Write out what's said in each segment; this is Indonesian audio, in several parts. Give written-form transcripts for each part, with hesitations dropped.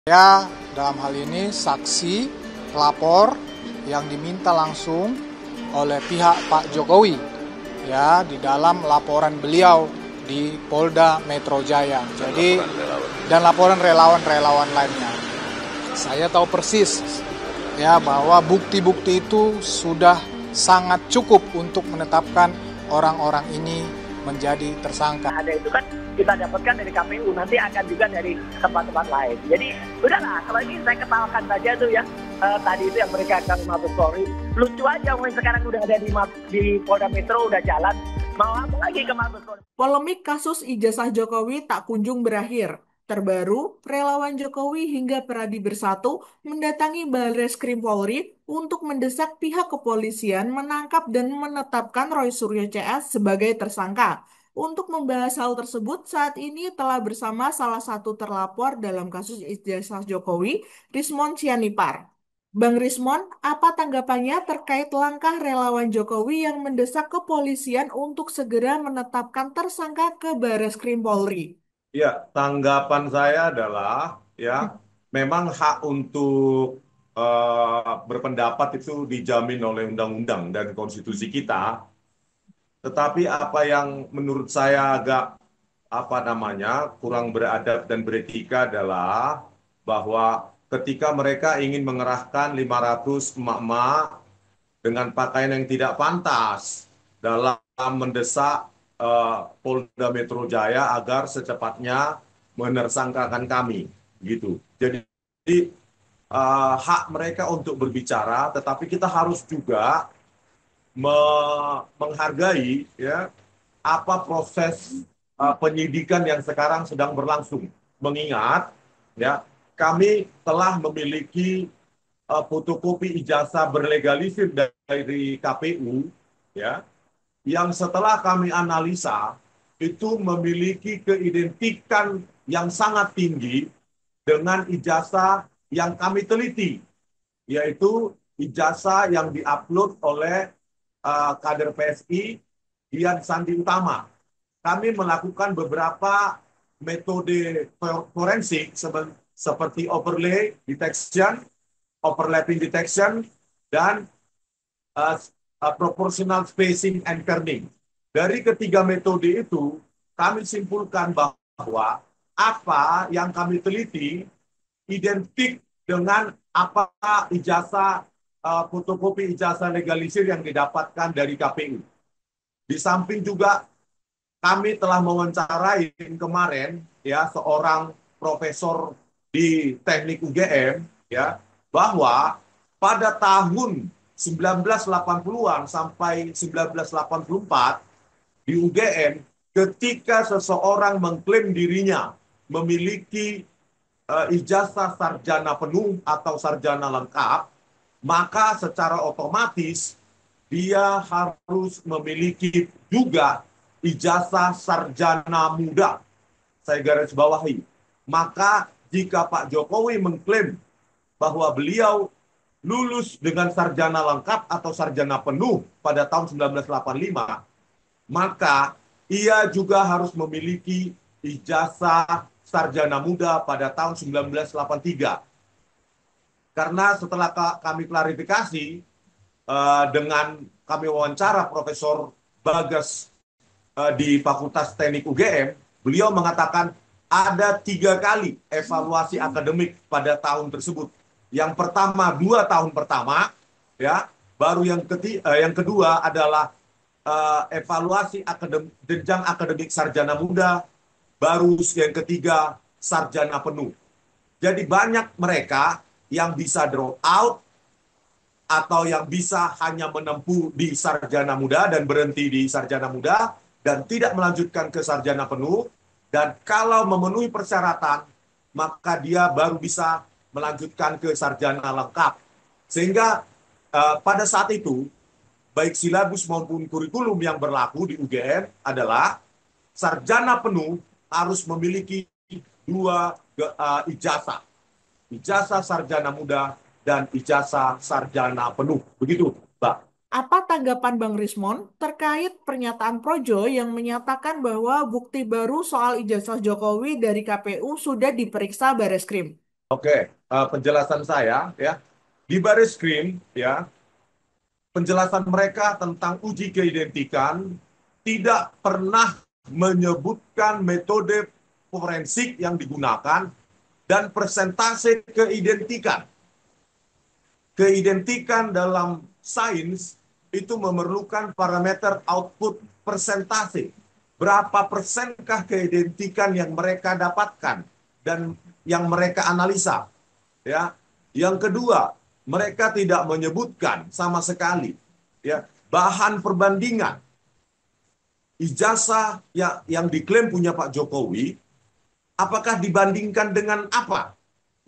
Saya dalam hal ini saksi pelapor yang diminta langsung oleh pihak Pak Jokowi ya di dalam laporan beliau di Polda Metro Jaya. Jadi dan laporan relawan-relawan lainnya. Saya tahu persis ya bahwa bukti-bukti itu sudah sangat cukup untuk menetapkan orang-orang ini menjadi tersangka. Ada itu kan kita dapatkan dari KPU, nanti akan juga dari tempat-tempat lain. Jadi udahlah, kalau ini saya ketawakan saja tuh ya, tadi itu yang mereka akan Mabes Polri. Lucu aja, mulai sekarang udah ada di Polda Metro, udah jalan. Mau apa lagi ke Mabes Polri? Polemik kasus ijazah Jokowi tak kunjung berakhir. Terbaru, relawan Jokowi hingga Peradi Bersatu mendatangi Barreskrim Polri untuk mendesak pihak kepolisian menangkap dan menetapkan Roy Suryo CS sebagai tersangka. Untuk membahas hal tersebut, saat ini telah bersama salah satu terlapor dalam kasus ijazah Jokowi, Rismon Sianipar. Bang Rismon, apa tanggapannya terkait langkah relawan Jokowi yang mendesak kepolisian untuk segera menetapkan tersangka ke Barreskrim Polri? Ya, tanggapan saya adalah ya memang hak untuk berpendapat itu dijamin oleh undang-undang dan konstitusi kita. Tetapi apa yang menurut saya agak apa namanya kurang beradab dan beretika adalah bahwa ketika mereka ingin mengerahkan 500 emak-emak dengan pakaian yang tidak pantas dalam mendesak Polda Metro Jaya agar secepatnya menersangkakan kami, gitu. Jadi hak mereka untuk berbicara, tetapi kita harus juga menghargai ya apa proses penyidikan yang sekarang sedang berlangsung. Mengingat ya kami telah memiliki fotokopi ijazah berlegalisir dari KPU ya yang setelah kami analisa itu memiliki keidentikan yang sangat tinggi dengan ijazah yang kami teliti, yaitu ijazah yang diupload oleh kader PSI Dian Sandi Utama. Kami melakukan beberapa metode forensik seperti overlay detection, overlapping detection, dan uh, proportional spacing and kerning. Dari ketiga metode itu, kami simpulkan bahwa apa yang kami teliti identik dengan apa ijazah fotokopi ijazah legalisir yang didapatkan dari KPU. Di samping juga kami telah mewawancarai kemarin ya seorang profesor di Teknik UGM ya bahwa pada tahun 1980-an sampai 1984 di UGM ketika seseorang mengklaim dirinya memiliki ijazah sarjana penuh atau sarjana lengkap, maka secara otomatis dia harus memiliki juga ijazah sarjana muda. Saya garis bawahi. Maka jika Pak Jokowi mengklaim bahwa beliau lulus dengan sarjana lengkap atau sarjana penuh pada tahun 1985, maka ia juga harus memiliki ijazah sarjana muda pada tahun 1983. Karena setelah kami klarifikasi dengan kami wawancara Profesor Bagas di Fakultas Teknik UGM, beliau mengatakan ada 3 kali evaluasi akademik pada tahun tersebut. Yang pertama 2 tahun pertama, ya, baru yang kedua adalah evaluasi jenjang akademik sarjana muda, baru yang ketiga sarjana penuh. Jadi banyak mereka yang bisa drop out atau yang bisa hanya menempuh di sarjana muda dan berhenti di sarjana muda dan tidak melanjutkan ke sarjana penuh, dan kalau memenuhi persyaratan maka dia baru bisa melanjutkan ke sarjana lengkap. Sehingga pada saat itu baik silabus maupun kurikulum yang berlaku di UGM adalah sarjana penuh harus memiliki 2 ijazah. Ijazah sarjana muda dan ijazah sarjana penuh. Begitu, Mbak. Apa tanggapan Bang Rismon terkait pernyataan Projo yang menyatakan bahwa bukti baru soal ijazah Jokowi dari KPU sudah diperiksa Barreskrim? Oke, penjelasan saya ya di Bareskrim ya, penjelasan mereka tentang uji keidentikan tidak pernah menyebutkan metode forensik yang digunakan dan persentase keidentikan. Keidentikan dalam sains itu memerlukan parameter output persentase. Berapa persenkah keidentikan yang mereka dapatkan dan yang mereka analisa. Ya. Yang kedua, mereka tidak menyebutkan sama sekali ya bahan perbandingan ijazah yang diklaim punya Pak Jokowi, apakah dibandingkan dengan apa?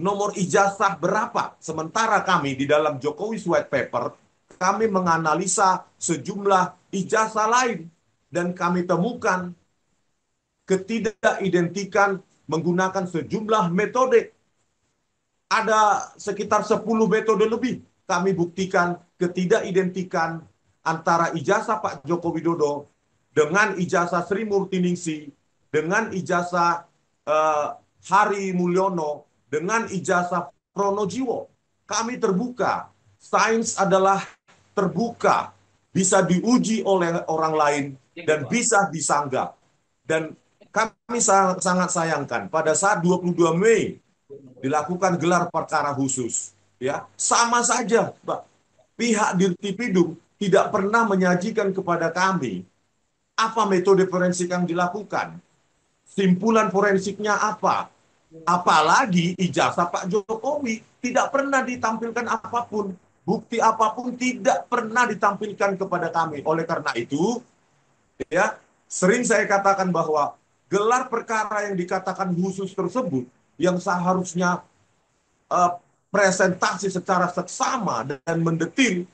Nomor ijazah berapa? Sementara kami di dalam Jokowi's White Paper, kami menganalisa sejumlah ijazah lain. Dan kami temukan ketidakidentikan menggunakan sejumlah metode. Ada sekitar 10 metode lebih. Kami buktikan ketidakidentikan antara ijazah Pak Joko Widodo dengan ijazah Sri Murtiningsih, dengan ijazah Hari Mulyono, dengan ijazah Pronojiwo. Kami terbuka. Sains adalah terbuka. Bisa diuji oleh orang lain dan bisa disanggah. Dan kami sangat sayangkan pada saat 22 Mei dilakukan gelar perkara khusus. Ya, sama saja, Pak. Pihak Dirtipidum tidak pernah menyajikan kepada kami apa metode forensik yang dilakukan. Simpulan forensiknya apa? Apalagi ijazah Pak Jokowi tidak pernah ditampilkan apapun. Bukti apapun tidak pernah ditampilkan kepada kami. Oleh karena itu, ya, sering saya katakan bahwa gelar perkara yang dikatakan khusus tersebut yang seharusnya presentasi secara seksama dan mendetil,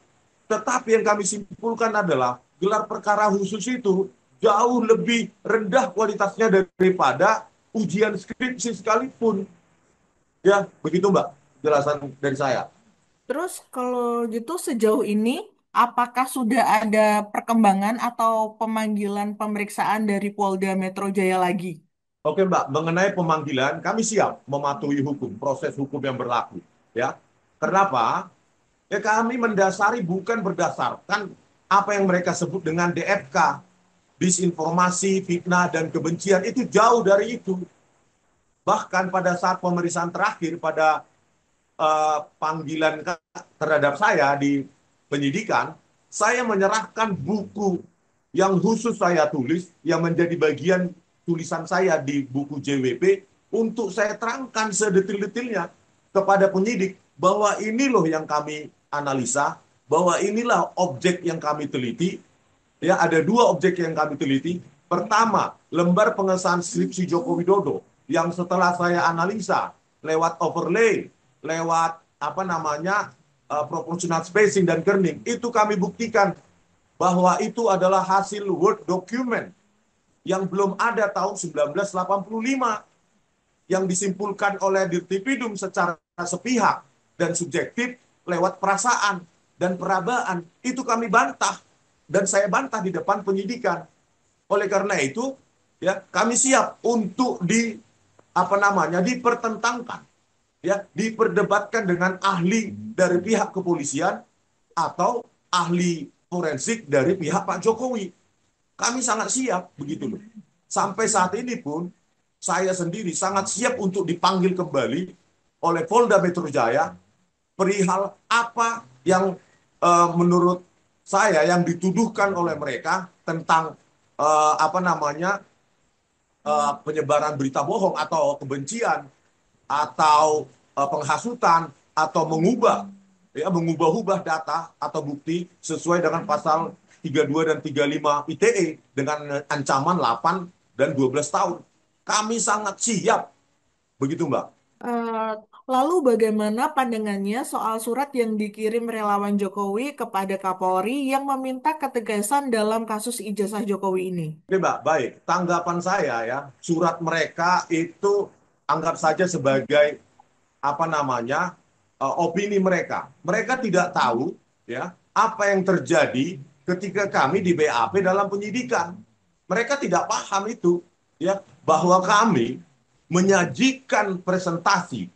tetapi yang kami simpulkan adalah gelar perkara khusus itu jauh lebih rendah kualitasnya daripada ujian skripsi sekalipun. Ya, begitu Mbak, jelasan dari saya. Terus kalau gitu sejauh ini apakah sudah ada perkembangan atau pemanggilan pemeriksaan dari Polda Metro Jaya lagi? Oke Mbak, mengenai pemanggilan, kami siap mematuhi hukum, proses hukum yang berlaku. Ya, kenapa? Ya kami mendasari bukan berdasarkan apa yang mereka sebut dengan DFK, disinformasi, fitnah, dan kebencian, itu jauh dari itu. Bahkan pada saat pemeriksaan terakhir, pada panggilan terhadap saya di penyidikan, saya menyerahkan buku yang khusus saya tulis, yang menjadi bagian tulisan saya di buku JWP, untuk saya terangkan sedetil-detilnya kepada penyidik, bahwa ini loh yang kami analisa, bahwa inilah objek yang kami teliti. Ya, ada 2 objek yang kami teliti. Pertama, lembar pengesahan skripsi Joko Widodo yang setelah saya analisa lewat overlay, lewat proportional spacing dan kerning, itu kami buktikan bahwa itu adalah hasil Word document yang belum ada tahun 1985, yang disimpulkan oleh Dirtipidum secara sepihak dan subjektif lewat perasaan dan perabaan. Itu kami bantah. Dan saya bantah di depan penyidikan. Oleh karena itu, ya, kami siap untuk dipertentangkan, ya, diperdebatkan dengan ahli dari pihak kepolisian atau ahli forensik dari pihak Pak Jokowi. Kami sangat siap begitu loh. Sampai saat ini pun saya sendiri sangat siap untuk dipanggil kembali oleh Polda Metro Jaya perihal apa yang menurut saya yang dituduhkan oleh mereka tentang penyebaran berita bohong atau kebencian atau penghasutan atau mengubah-ubah data atau bukti sesuai dengan pasal 32 dan 35 ITE dengan ancaman 8 dan 12 tahun. Kami sangat siap. Begitu, Mbak. Eh, Lalu bagaimana pandangannya soal surat yang dikirim relawan Jokowi kepada Kapolri yang meminta ketegasan dalam kasus ijazah Jokowi ini? Oke, Mbak. Baik. Tanggapan saya ya, surat mereka itu anggap saja sebagai opini mereka. Mereka tidak tahu ya apa yang terjadi ketika kami di BAP dalam penyidikan. Mereka tidak paham itu ya, bahwa kami menyajikan presentasi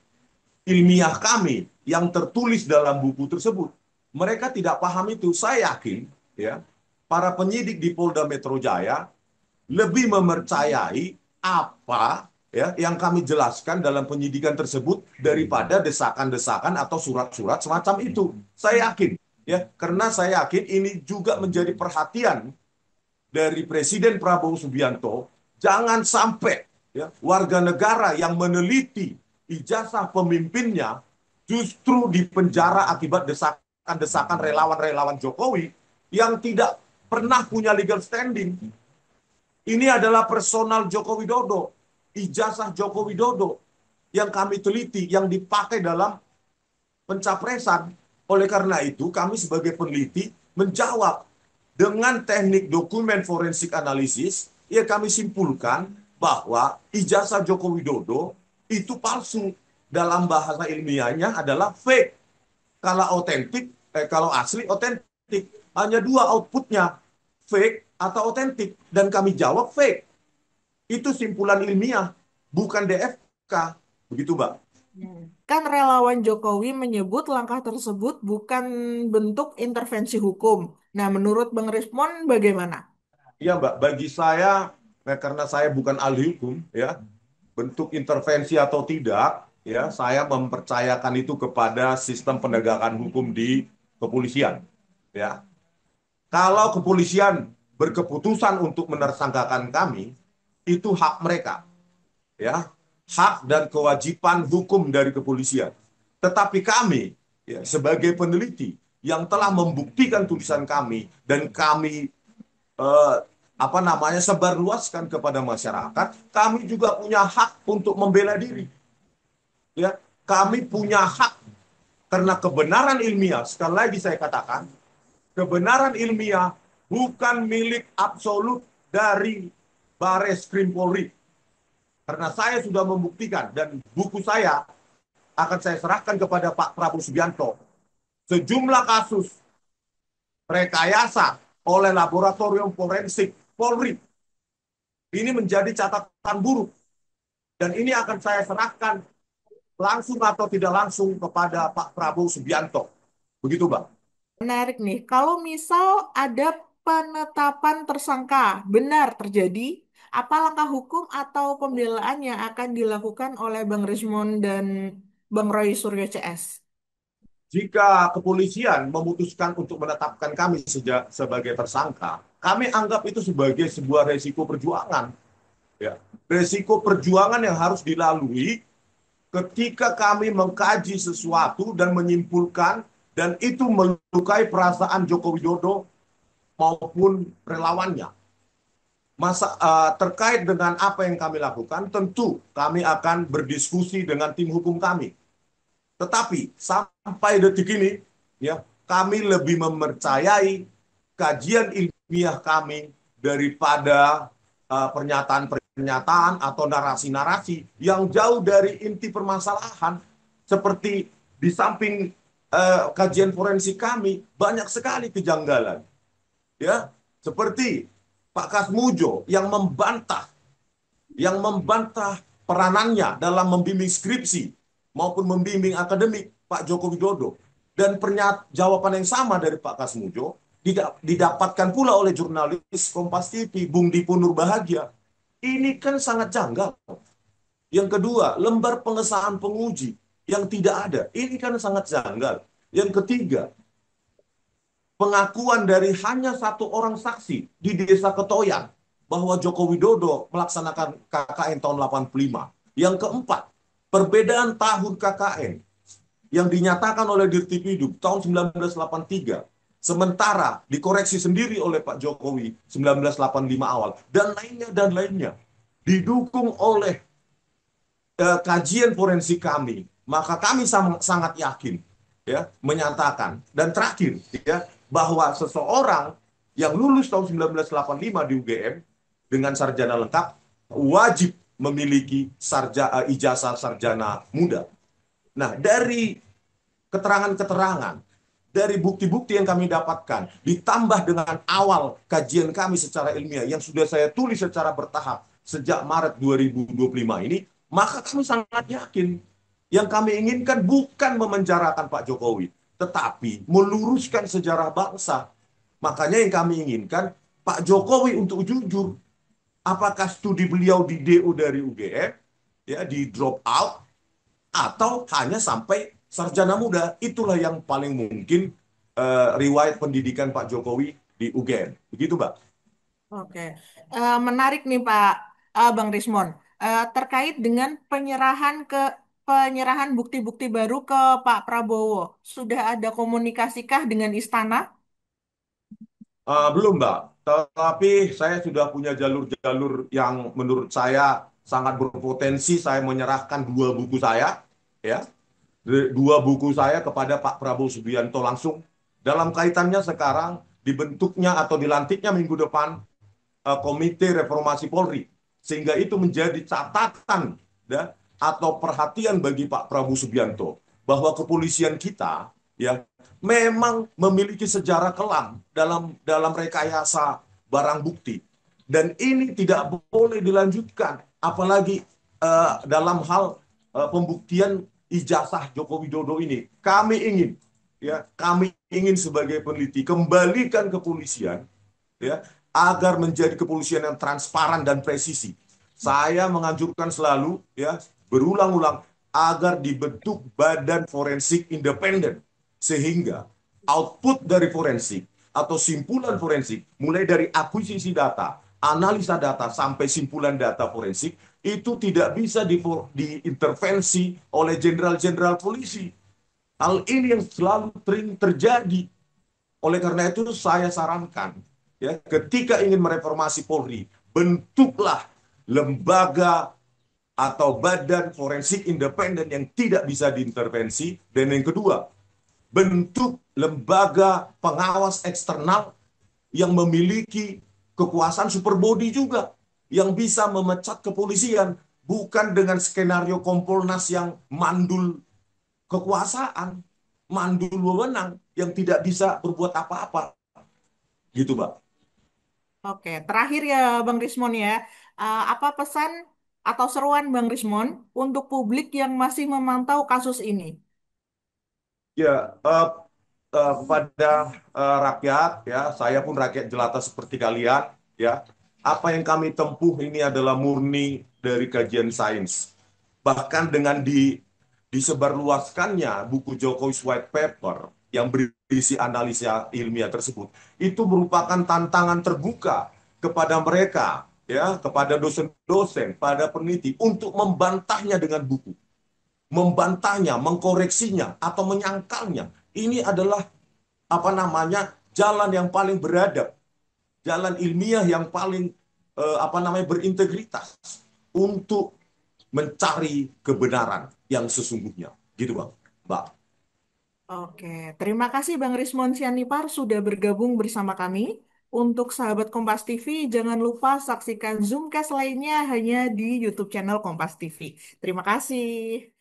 ilmiah kami yang tertulis dalam buku tersebut. Mereka tidak paham itu. Saya yakin ya, para penyidik di Polda Metro Jaya lebih mempercayai apa ya yang kami jelaskan dalam penyidikan tersebut daripada desakan-desakan atau surat-surat semacam itu. Saya yakin ya, karena saya yakin ini juga menjadi perhatian dari Presiden Prabowo Subianto, jangan sampai ya, warga negara yang meneliti ijazah pemimpinnya justru dipenjara akibat desakan-desakan relawan-relawan Jokowi yang tidak pernah punya legal standing. Ini adalah personal Joko Widodo, ijazah Joko Widodo yang kami teliti, yang dipakai dalam pencapresan. Oleh karena itu, kami sebagai peneliti menjawab dengan teknik dokumen forensik analisis, ya kami simpulkan bahwa ijazah Joko Widodo itu palsu. Dalam bahasa ilmiahnya adalah fake. Kalau otentik, kalau asli otentik. Hanya dua outputnya, fake atau otentik. Dan kami jawab fake. Itu simpulan ilmiah, bukan DFK. Begitu, Mbak. Kan relawan Jokowi menyebut langkah tersebut bukan bentuk intervensi hukum. Nah, menurut Bang Rismon bagaimana? Iya, Mbak. Bagi saya, karena saya bukan ahli hukum, ya, bentuk intervensi atau tidak, ya, saya mempercayakan itu kepada sistem penegakan hukum di kepolisian. Ya, kalau kepolisian berkeputusan untuk menersangkakan kami, itu hak mereka, ya, hak dan kewajiban hukum dari kepolisian. Tetapi kami, ya, sebagai peneliti yang telah membuktikan tulisan kami dan kami eh, sebarluaskan kepada masyarakat, kami juga punya hak untuk membela diri. Ya, kami punya hak karena kebenaran ilmiah. Sekali lagi saya katakan, kebenaran ilmiah bukan milik absolut dari Bareskrim Polri. Karena saya sudah membuktikan dan buku saya akan saya serahkan kepada Pak Prabowo Subianto. Sejumlah kasus rekayasa oleh laboratorium forensik Polri ini menjadi catatan buruk. Dan ini akan saya serahkan langsung atau tidak langsung kepada Pak Prabowo Subianto. Begitu, Bang. Menarik nih, kalau misal ada penetapan tersangka benar terjadi, apa langkah hukum atau pembelaan yang akan dilakukan oleh Bang Rismon dan Bang Roy Suryo CS? Jika kepolisian memutuskan untuk menetapkan kami sebagai tersangka, kami anggap itu sebagai sebuah resiko perjuangan. Ya. Resiko perjuangan yang harus dilalui ketika kami mengkaji sesuatu dan menyimpulkan dan itu melukai perasaan Joko Widodo maupun relawannya. Terkait dengan apa yang kami lakukan, tentu kami akan berdiskusi dengan tim hukum kami. Tetapi sampai detik ini, ya, kami lebih mempercayai kajian ilmiah kami daripada pernyataan-pernyataan atau narasi-narasi yang jauh dari inti permasalahan. Seperti di samping kajian forensik kami, banyak sekali kejanggalan. Ya, seperti Pak Kasmujo yang membantah peranannya dalam membimbing skripsi maupun membimbing akademik Pak Joko Widodo. Dan jawaban yang sama dari Pak Kasmujo didapatkan pula oleh jurnalis Kompas TV, Bung Dipu Nurbahagia. Ini kan sangat janggal. Yang kedua, lembar pengesahan penguji yang tidak ada. Ini kan sangat janggal. Yang ketiga, pengakuan dari hanya satu orang saksi di Desa Ketoyan bahwa Joko Widodo melaksanakan KKN tahun 85. Yang keempat, perbedaan tahun KKN yang dinyatakan oleh Dirtipidum tahun 1983, sementara dikoreksi sendiri oleh Pak Jokowi 1985 awal, dan lainnya, didukung oleh kajian forensik kami, maka kami sangat yakin, ya, menyatakan dan terakhir, ya, bahwa seseorang yang lulus tahun 1985 di UGM dengan sarjana lengkap wajib memiliki ijazah sarjana muda. Nah, dari keterangan-keterangan, dari bukti-bukti yang kami dapatkan, ditambah dengan awal kajian kami secara ilmiah yang sudah saya tulis secara bertahap sejak Maret 2025 ini, maka kami sangat yakin Yang kami inginkan bukan memenjarakan Pak Jokowi, tetapi meluruskan sejarah bangsa. Makanya yang kami inginkan Pak Jokowi untuk jujur. Apakah studi beliau di DU dari UGM, ya, di drop out, atau hanya sampai sarjana muda? Itulah yang paling mungkin riwayat pendidikan Pak Jokowi di UGM. Begitu, Mbak. Oke. Menarik nih Pak Bang Rismon. Terkait dengan penyerahan bukti-bukti baru ke Pak Prabowo. Sudah ada komunikasikah dengan istana? Belum, Mbak. Tapi saya sudah punya jalur-jalur yang menurut saya sangat berpotensi. Saya menyerahkan dua buku saya, ya, dua buku saya kepada Pak Prabowo Subianto langsung. Dalam kaitannya sekarang dibentuknya atau dilantiknya minggu depan Komite Reformasi Polri, sehingga itu menjadi catatan, ya, atau perhatian bagi Pak Prabowo Subianto bahwa kepolisian kita, ya, memang memiliki sejarah kelam dalam rekayasa barang bukti, dan ini tidak boleh dilanjutkan, apalagi dalam hal pembuktian ijazah Joko Widodo ini. Kami ingin sebagai peneliti kembalikan kepolisian, ya, agar menjadi kepolisian yang transparan dan presisi. Saya menganjurkan selalu, ya, berulang-ulang agar dibentuk badan forensik independen, sehingga output dari forensik atau simpulan forensik mulai dari akuisisi data, analisa data sampai simpulan data forensik itu tidak bisa diintervensi oleh jenderal-jenderal polisi. Hal ini yang selalu sering terjadi. Oleh karena itu saya sarankan, ya, ketika ingin mereformasi Polri, bentuklah lembaga atau badan forensik independen yang tidak bisa diintervensi. Dan yang kedua, bentuk lembaga pengawas eksternal yang memiliki kekuasaan super body juga, yang bisa memecat kepolisian, bukan dengan skenario Kompolnas yang mandul kekuasaan, mandul wewenang, yang tidak bisa berbuat apa-apa. Gitu, Pak. Oke, terakhir ya Bang Rismon ya. Apa pesan atau seruan Bang Rismon untuk publik yang masih memantau kasus ini? Ya, kepada rakyat, ya, saya pun rakyat jelata seperti kalian, ya. Apa yang kami tempuh ini adalah murni dari kajian sains. Bahkan dengan disebarluaskannya buku Jokowi's White Paper yang berisi analisa ilmiah tersebut, itu merupakan tantangan terbuka kepada mereka, ya, kepada dosen-dosen, pada peneliti untuk membantahnya dengan buku, membantahnya, mengkoreksinya, atau menyangkalnya. Ini adalah apa namanya jalan yang paling beradab, jalan ilmiah yang paling apa namanya berintegritas untuk mencari kebenaran yang sesungguhnya. Gitu, Bang. Mbak. Oke, terima kasih Bang Rismon Sianipar sudah bergabung bersama kami. Untuk sahabat Kompas TV, jangan lupa saksikan Zoomcast lainnya hanya di YouTube channel Kompas TV. Terima kasih.